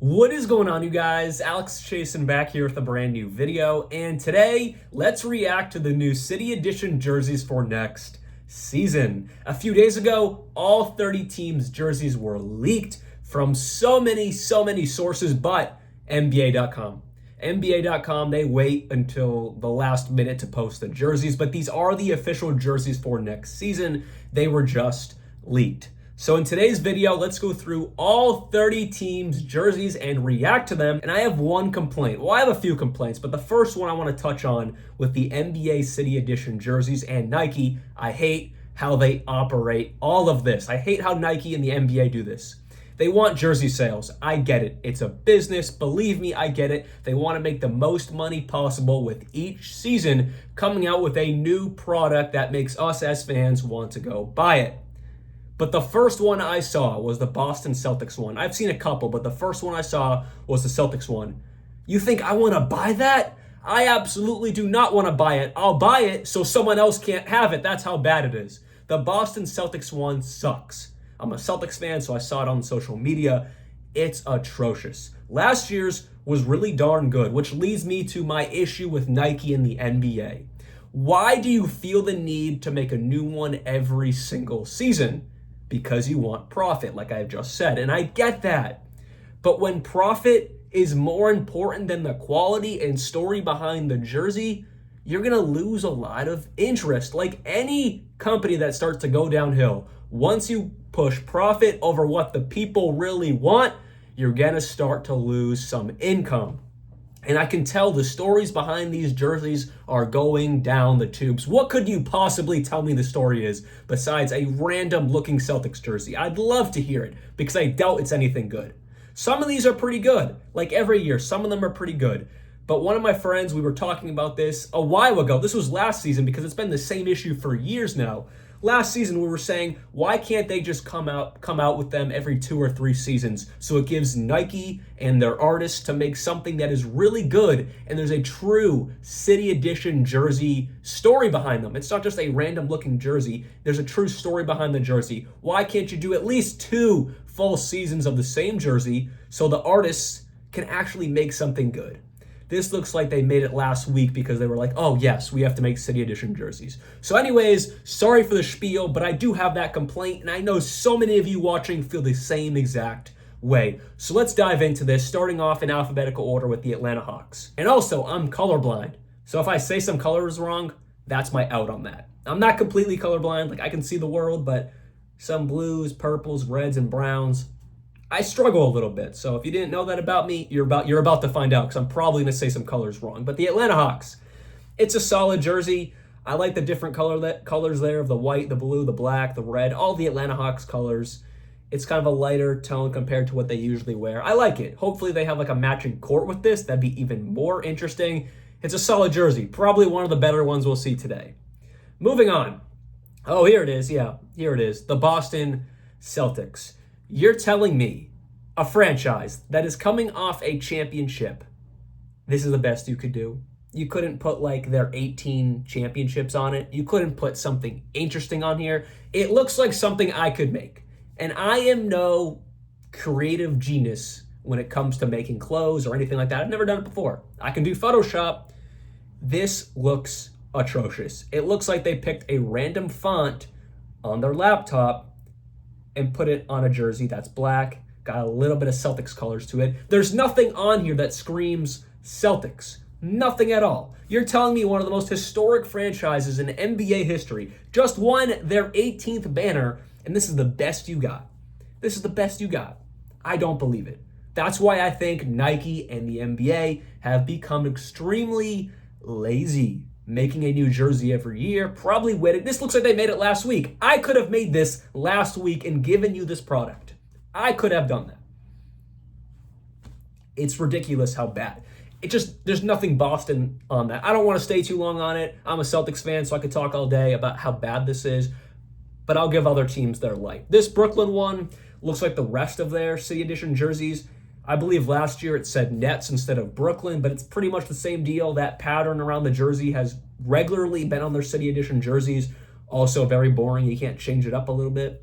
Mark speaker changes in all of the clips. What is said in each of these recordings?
Speaker 1: What is going on, you guys? Alex Chasen back here with a brand new video, and today let's react to the new City Edition jerseys for next season. A few days ago, all 30 teams' jerseys were leaked from so many sources, but NBA.com. NBA.com, they wait until the last minute to post the jerseys, but these are the official jerseys for next season. They were just leaked. So in today's video, let's go through all 30 teams' jerseys and react to them. And I have one complaint. Well, I have a few complaints, but the first one I want to touch on with the NBA City Edition jerseys and Nike. I hate how they operate all of this. I hate how Nike and the NBA do this. They want jersey sales. I get it. It's a business. Believe me, I get it. They want to make the most money possible with each season, coming out with a new product that makes us as fans want to go buy it. But the first one I saw was the Boston Celtics one. I've seen a couple, but the first one I saw was the Celtics one. You think I want to buy that? I absolutely do not want to buy it. I'll buy it so someone else can't have it. That's how bad it is. The Boston Celtics one sucks. I'm a Celtics fan, so I saw it on social media. It's atrocious. Last year's was really darn good, which leads me to my issue with Nike and the NBA. Why do you feel the need to make a new one every single season? Because you want profit, like I've just said, and I get that. But when profit is more important than the quality and story behind the jersey, you're gonna lose a lot of interest. Like any company that starts to go downhill, once you push profit over what the people really want, you're gonna start to lose some income. And I can tell the stories behind these jerseys are going down the tubes. What could you possibly tell me the story is besides a random looking Celtics jersey? I'd love to hear it because I doubt it's anything good. Some of these are pretty good. Like every year, some of them are pretty good. But one of my friends, we were talking about this a while ago. This was last season because it's been the same issue for years now. Last season, we were saying, why can't they just come out with them every 2 or 3 seasons? So it gives Nike and their artists to make something that is really good, and there's a true City Edition jersey story behind them. It's not just a random looking jersey. There's a true story behind the jersey. Why can't you do at least 2 full seasons of the same jersey so the artists can actually make something good? This looks like they made it last week because they were like, oh yes, we have to make City Edition jerseys. So anyways, sorry for the spiel, but I do have that complaint, and I know so many of you watching feel the same exact way. So let's dive into this, starting off in alphabetical order with the Atlanta Hawks. And also, I'm colorblind. So if I say some colors wrong, that's my out on that. I'm not completely colorblind, like I can see the world, but some blues, purples, reds, and browns, I struggle a little bit. So if you didn't know that about me, you're about to find out because I'm probably going to say some colors wrong. But the Atlanta Hawks, it's a solid jersey. I like the different colors there of the white, the blue, the black, the red, all the Atlanta Hawks colors. It's kind of a lighter tone compared to what they usually wear. I like it. Hopefully they have like a matching court with this. That'd be even more interesting. It's a solid jersey. Probably one of the better ones we'll see today. Moving on. Oh, here it is. Yeah, here it is. The Boston Celtics. You're telling me a franchise that is coming off a championship, this is the best you could do? You couldn't put like their 18 championships on it. You couldn't put something interesting on here. It looks like something I could make. And I am no creative genius when it comes to making clothes or anything like that. I've never done it before. I can do Photoshop. This looks atrocious. It looks like they picked a random font on their laptop and put it on a jersey that's black, got a little bit of Celtics colors to it. There's nothing on here that screams Celtics. Nothing at all. You're telling me one of the most historic franchises in NBA history just won their 18th banner, and this is the best you got. This is the best you got. I don't believe it. That's why I think Nike and the NBA have become extremely lazy, making a new jersey every year, probably waiting. This looks like they made it last week. I could have made this last week and given you this product. I could have done that. It's ridiculous how bad. There's nothing Boston on that. I don't want to stay too long on it. I'm a Celtics fan, so I could talk all day about how bad this is, but I'll give other teams their light. This Brooklyn one looks like the rest of their City Edition jerseys. I believe last year it said Nets instead of Brooklyn, but it's pretty much the same deal. That pattern around the jersey has regularly been on their City Edition jerseys. Also very boring. You can't change it up a little bit.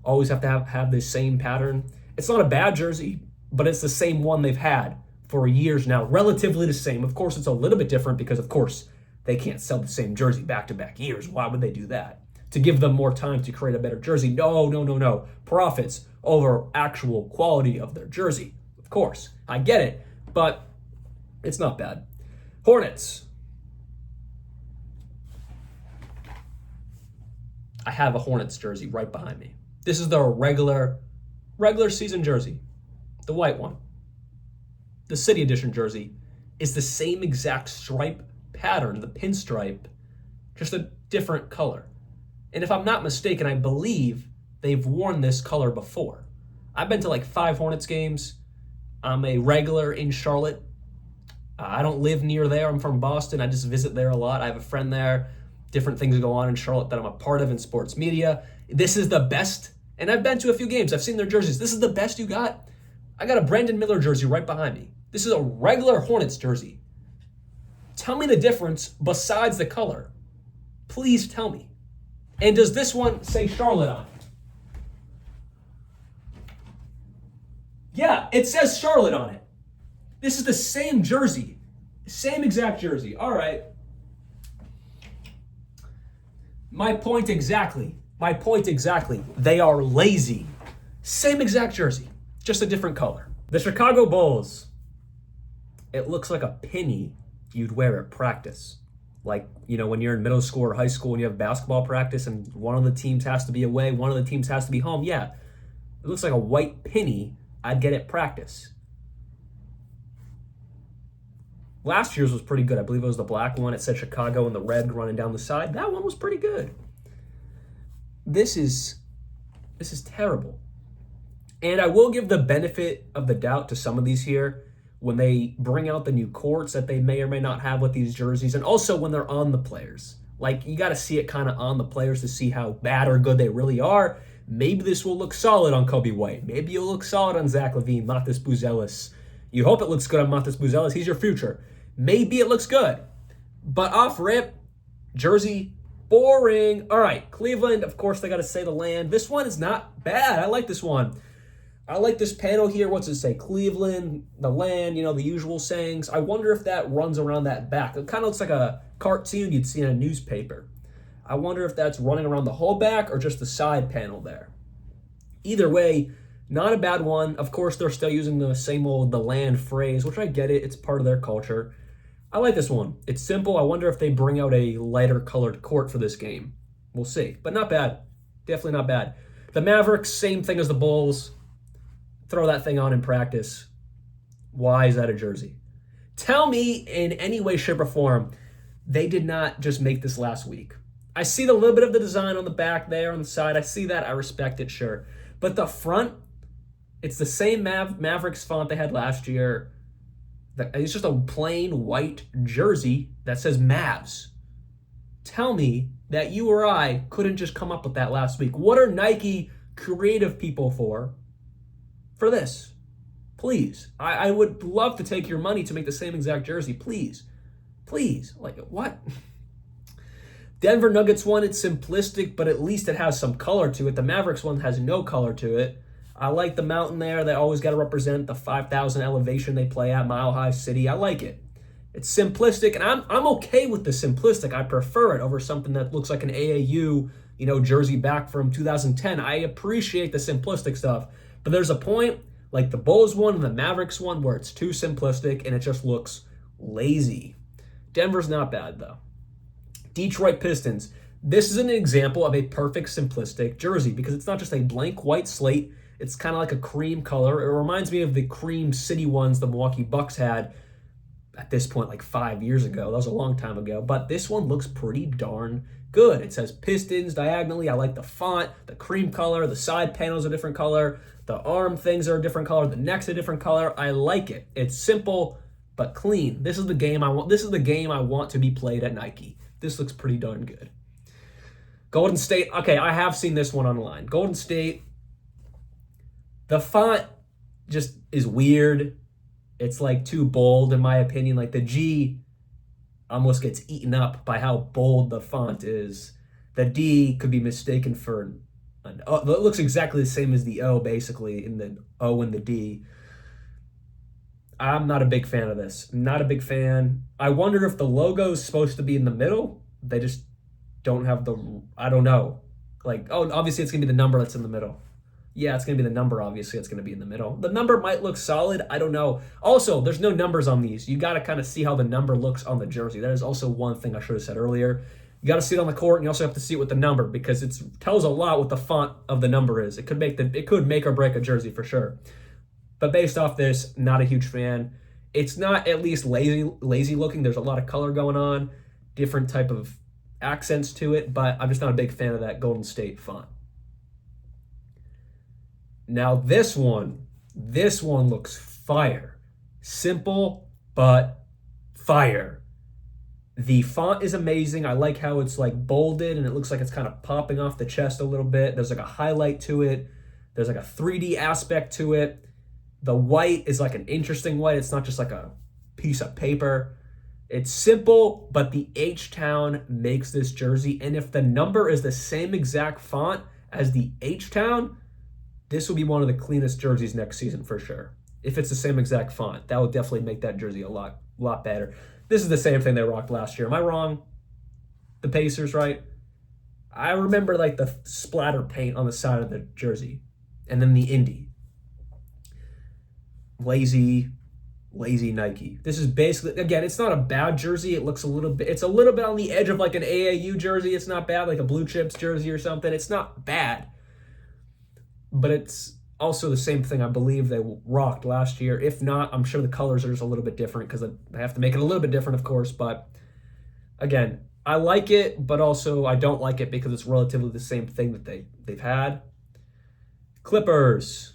Speaker 1: Always have to have the same pattern. It's not a bad jersey. but it's the same one they've had for years now, relatively the same. Of course, it's a little bit different because, of course, they can't sell the same jersey back-to-back years. Why would they do that? To give them more time to create a better jersey. No. Profits over actual quality of their jersey. Of course, I get it, but it's not bad. Hornets. I have a Hornets jersey right behind me. This is the regular season jersey, the white one. The City Edition jersey is the same exact stripe pattern, the pinstripe, just a different color. And if I'm not mistaken, I believe they've worn this color before. I've been to like 5 Hornets games. I'm a regular in Charlotte. I don't live near there. I'm from Boston. I just visit there a lot. I have a friend there. Different things go on in Charlotte that I'm a part of in sports media. This is the best. And I've been to a few games. I've seen their jerseys. This is the best you got. I got a Brandon Miller jersey right behind me. This is a regular Hornets jersey. Tell me the difference besides the color. Please tell me. And does this one say Charlotte on it? Yeah, it says Charlotte on it. This is the same jersey. Same exact jersey. All right. My point exactly. They are lazy. Same exact jersey, just a different color. The Chicago Bulls. It looks like a penny you'd wear at practice. Like, when you're in middle school or high school and you have basketball practice and one of the teams has to be away, one of the teams has to be home. Yeah, it looks like a white penny I'd get at practice. Last year's was pretty good. I believe it was the black one. It said Chicago and the red running down the side. That one was pretty good. This is terrible. And I will give the benefit of the doubt to some of these here when they bring out the new courts that they may or may not have with these jerseys, and also when they're on the players. Like, you got to see it kind of on the players to see how bad or good they really are. Maybe this will look solid on Kobe White. Maybe it'll look solid on Zach LaVine, Mathis Buzelis. You hope it looks good on Mathis Buzelis. He's your future. Maybe it looks good. But off rip, jersey, boring. All right, Cleveland, of course, they got to say the land. This one is not bad. I like this one. I like this panel here. What's it say? Cleveland, the land, the usual sayings. I wonder if that runs around that back. It kind of looks like a cartoon you'd see in a newspaper. I wonder if that's running around the whole back or just the side panel there. Either way, not a bad one. Of course, they're still using the same old the land phrase, which I get it. It's part of their culture. I like this one. It's simple. I wonder if they bring out a lighter colored court for this game. We'll see. But not bad. Definitely not bad. The Mavericks, same thing as the Bulls. Throw that thing on in practice. Why is that a jersey? Tell me in any way, shape, or form they did not just make this last week. I see the little bit of the design on the back there on the side. I see that. I respect it, sure. But the front, it's the same Mavericks font they had last year. It's just a plain white jersey that says Mavs. Tell me that you or I couldn't just come up with that last week. What are Nike creative people for this? Please. I would love to take your money to make the same exact jersey. Please. Like, what? Denver Nuggets one, it's simplistic, but at least it has some color to it. The Mavericks one has no color to it. I like the mountain there. They always got to represent the 5,000 elevation they play at, Mile High City. I like it. It's simplistic, and I'm okay with the simplistic. I prefer it over something that looks like an AAU, jersey back from 2010. I appreciate the simplistic stuff, but there's a point like the Bulls one and the Mavericks one where it's too simplistic and it just looks lazy. Denver's not bad, though. Detroit Pistons. This is an example of a perfect simplistic jersey because it's not just a blank white slate. It's kind of like a cream color. It reminds me of the cream city ones the Milwaukee Bucks had at this point like 5 years ago. That was a long time ago. But this one looks pretty darn good. It says Pistons diagonally. I like the font, the cream color, the side panels are a different color, the arm things are a different color, the neck's a different color. I like it. It's simple but clean. This is the game I want. This is the game I want to be played at Nike. This looks pretty darn good. Golden State. Okay, I have seen this one online. Golden State. The font just is weird. It's like too bold in my opinion. Like the G almost gets eaten up by how bold the font is. The D could be mistaken for an O. It looks exactly the same as the O basically in the O and the D. I'm not a big fan of this. Not a big fan. I wonder if the logo is supposed to be in the middle. They just don't have the, I don't know. Like, oh, obviously it's going to be the number that's in the middle. Yeah, it's going to be the number, obviously. It's going to be in the middle. The number might look solid. I don't know. Also, there's no numbers on these. You got to kind of see how the number looks on the jersey. That is also one thing I should have said earlier. You got to see it on the court, and you also have to see it with the number because it tells a lot what the font of the number is. It could make or break a jersey for sure. But based off this, not a huge fan. It's not at least lazy looking. There's a lot of color going on, different type of accents to it, but I'm just not a big fan of that Golden State font. Now this one looks fire. Simple, but fire. The font is amazing. I like how it's like bolded and it looks like it's kind of popping off the chest a little bit. There's like a highlight to it. There's like a 3D aspect to it. The white is like an interesting white. It's not just like a piece of paper. It's simple, but the H-Town makes this jersey. And if the number is the same exact font as the H-Town, this will be one of the cleanest jerseys next season for sure. If it's the same exact font, that would definitely make that jersey a lot better. This is the same thing they rocked last year. Am I wrong? The Pacers, right? I remember like the splatter paint on the side of the jersey. And then the Indy. Lazy Nike. This is basically, again, it's not a bad jersey. It's a little bit on the edge of like an AAU jersey. It's not bad, like a Blue Chips jersey or something. It's not bad. But it's also the same thing I believe they rocked last year. If not, I'm sure the colors are just a little bit different because they have to make it a little bit different, of course. But again, I like it, but also I don't like it because it's relatively the same thing that they've had. Clippers.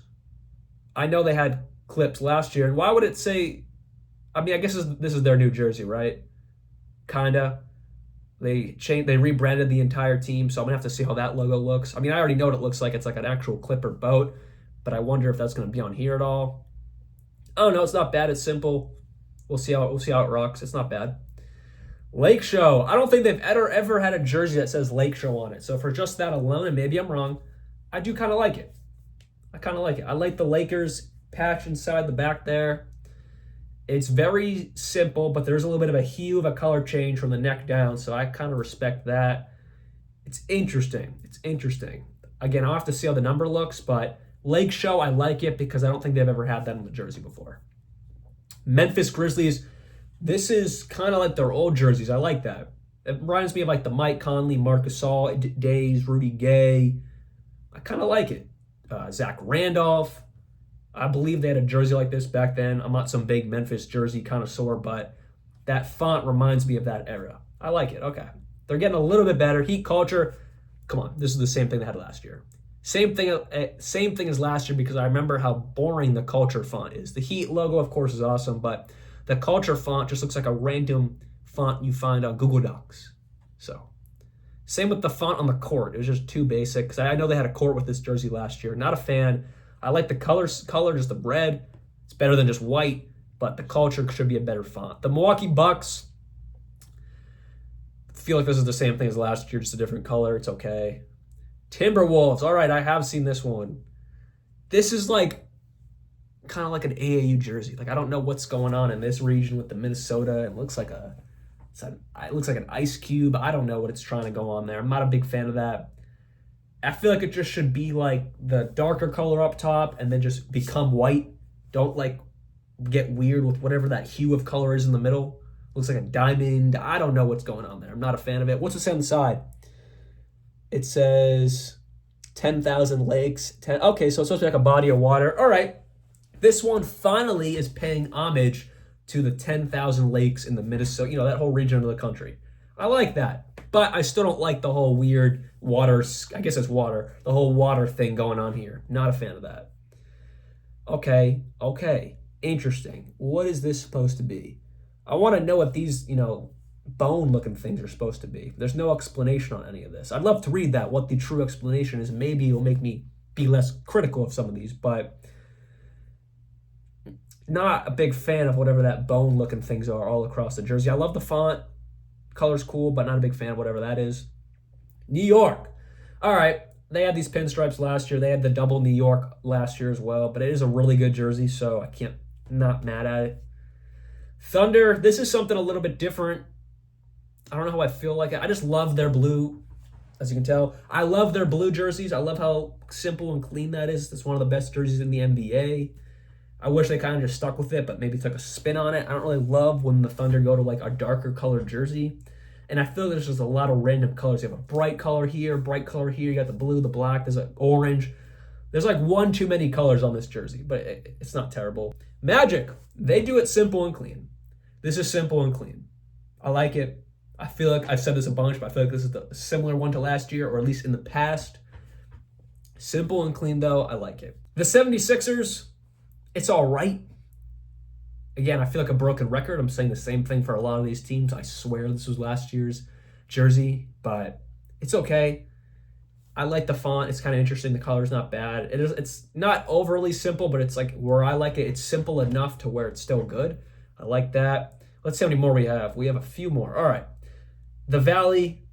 Speaker 1: I know they had Clips last year. And why would it say, I mean, I guess this is their new jersey, right? Kinda. They rebranded the entire team, so I'm gonna have to see how that logo looks. I mean, I already know what it looks like. It's like an actual Clipper boat, but I wonder if that's gonna be on here at all. Oh no, it's not bad. It's simple. We'll see how it rocks. It's not bad. Lake Show. I don't think they've ever had a jersey that says Lake Show on it. So for just that alone, and maybe I'm wrong, I do kind of like it. I like the Lakers patch inside the back there. It's very simple, but there's a little bit of a hue of a color change from the neck down, so I kind of respect that. It's interesting. Again, I'll have to see how the number looks, but Lake Show, I like it because I don't think they've ever had that on the jersey before. Memphis Grizzlies, this is kind of like their old jerseys. I like that. It reminds me of like the Mike Conley, Marc Gasol days, Rudy Gay. I kind of like it. Zach Randolph. I believe they had a jersey like this back then. I'm not some big Memphis jersey connoisseur, but that font reminds me of that era. I like it. Okay. They're getting a little bit better. Heat culture. Come on. This is the same thing they had last year. Same thing as last year because I remember how boring the culture font is. The Heat logo, of course, is awesome, but the culture font just looks like a random font you find on Google Docs. So, same with the font on the court. It was just too basic because I know they had a court with this jersey last year. Not a fan. I like the color, just the red. It's better than just white, but the culture should be a better font. The Milwaukee Bucks, feel like this is the same thing as last year, just a different color. It's okay. Timberwolves. All right, I have seen this one. This is like kind of like an AAU jersey. Like I don't know what's going on in this region with the Minnesota. It looks like an ice cube. I don't know what it's trying to go on there. I'm not a big fan of that. I feel like it just should be like the darker color up top and then just become white. Don't like get weird with whatever that hue of color is in the middle. Looks like a diamond. I don't know what's going on there. I'm not a fan of it. What's it say on the side? It says 10,000 lakes. Okay, so it's supposed to be like a body of water. All right. This one finally is paying homage to the 10,000 lakes in the Minnesota, that whole region of the country. I like that. But I still don't like the whole weird water, I guess it's water, the whole water thing going on here. Not a fan of that. Okay. Interesting. What is this supposed to be? I want to know what these, bone-looking things are supposed to be. There's no explanation on any of this. I'd love to read that, what the true explanation is. Maybe it'll make me be less critical of some of these, but not a big fan of whatever that bone-looking things are all across the jersey. I love the font. Color's cool, but not a big fan of whatever that is. New York. All right. They had these pinstripes last year. They had the double New York last year as well, but it is a really good jersey, so I can't Not mad at it. Thunder, this is something a little bit different. I don't know how I feel like it. I just love their blue, as you can tell. I love their blue jerseys. I love how simple and clean that is. It's one of the best jerseys in the NBA. I wish they kind of just stuck with it, but maybe took a spin on it. I don't really love when the Thunder go to like a darker colored jersey. And I feel there's just a lot of random colors. You have a bright color here, bright color here. You got the blue, the black, there's an orange. There's like one too many colors on this jersey, but it's not terrible. Magic, they do it simple and clean. This is simple and clean. I like it. I feel like I've said this a bunch, but I feel like this is the similar one to last year, or at least in the past. Simple and clean, though. I like it. The 76ers, it's all right. Again, I feel like a broken record. I'm saying the same thing for a lot of these teams. I swear this was last year's jersey, but it's okay. I like the font. It's kind of interesting. The color's not bad. It's not overly simple, but it's like where I like it. It's simple enough to where it's still good. I like that. Let's see how many more we have. We have a few more. All right. The Valley,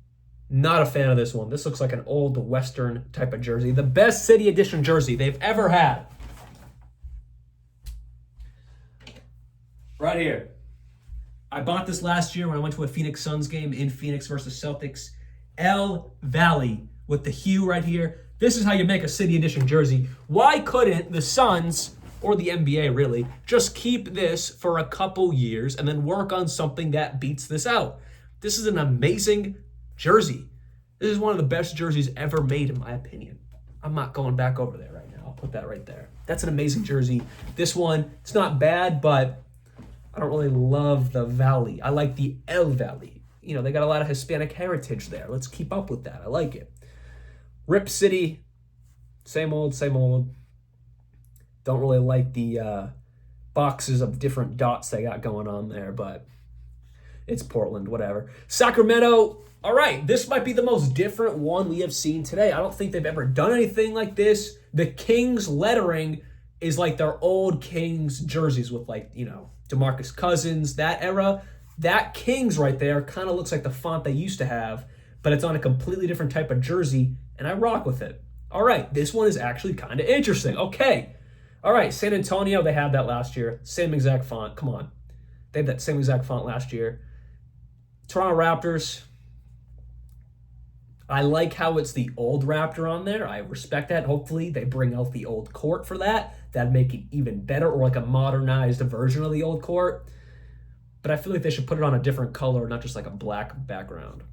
Speaker 1: not a fan of this one. This looks like an old Western type of jersey. The best City Edition jersey they've ever had. Right here. I bought this last year when I went to a Phoenix Suns game in Phoenix versus Celtics. L Valley with the hue right here. This is how you make a City Edition jersey. Why couldn't the Suns, or the NBA really, just keep this for a couple years and then work on something that beats this out? This is an amazing jersey. This is one of the best jerseys ever made, in my opinion. I'm not going back over there right now. I'll put that right there. That's an amazing jersey. This one, it's not bad, but I don't really love the Valley. I like the El Valley. You know, they got a lot of Hispanic heritage there. Let's keep up with that. I like it. Rip City, same old, same old. Don't really like the boxes of different dots they got going on there, but it's Portland, whatever. Sacramento, all right, this might be the most different one we have seen today. I don't think they've ever done anything like this. The Kings lettering is like their old Kings jerseys with like, you know, DeMarcus Cousins, that era. That Kings right there kind of looks like the font they used to have, but it's on a completely different type of jersey, and I rock with it. All right, this one is actually kind of interesting. Okay. All right, San Antonio, they had that last year. Same exact font. Come on. They had that same exact font last year. Toronto Raptors, I like how it's the old Raptor on there. I respect that. Hopefully they bring out the old court for that. That'd make it even better, or like a modernized version of the old court. But I feel like they should put it on a different color, not just like a black background.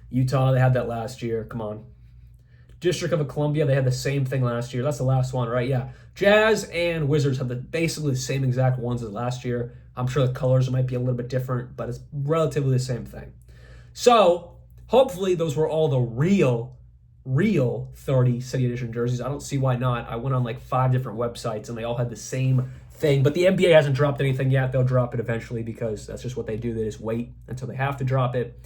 Speaker 1: Utah, they had that last year. Come on. District of Columbia, they had the same thing last year. That's the last one, right? Yeah. Jazz and Wizards have basically the same exact ones as last year. I'm sure the colors might be a little bit different, but it's relatively the same thing. So hopefully those were all the real 30 City Edition jerseys. I don't see why not. I went on like 5 different websites and they all had the same thing, but the NBA hasn't dropped anything yet. They'll drop it eventually because that's just what they do. They just wait until they have to drop it.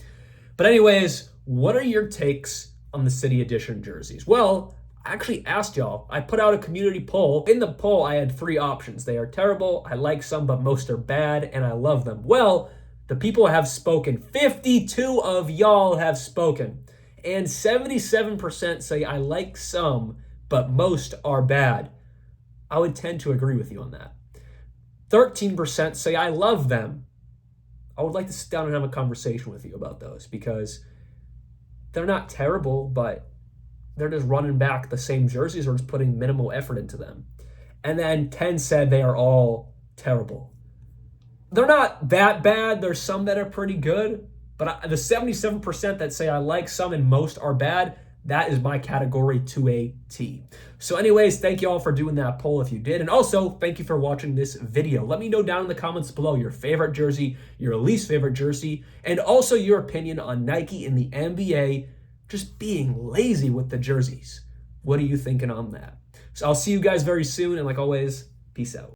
Speaker 1: But anyways, what are your takes on the City Edition jerseys? Well, I actually asked y'all. I put out a community poll. In the poll, I had 3 options. They are terrible, I like some, but most are bad, and I love them. Well, the people have spoken. 52 of y'all have spoken. And 77% say I like some, but most are bad. I would tend to agree with you on that. 13% say I love them. I would like to sit down and have a conversation with you about those because they're not terrible, but they're just running back the same jerseys or just putting minimal effort into them. And then 10 said they are all terrible. They're not that bad. There's some that are pretty good, but the 77% that say I like some and most are bad, that is my category to a T. So anyways, thank you all for doing that poll if you did. And also, thank you for watching this video. Let me know down in the comments below your favorite jersey, your least favorite jersey, and also your opinion on Nike and the NBA just being lazy with the jerseys. What are you thinking on that? So I'll see you guys very soon, and like always, peace out.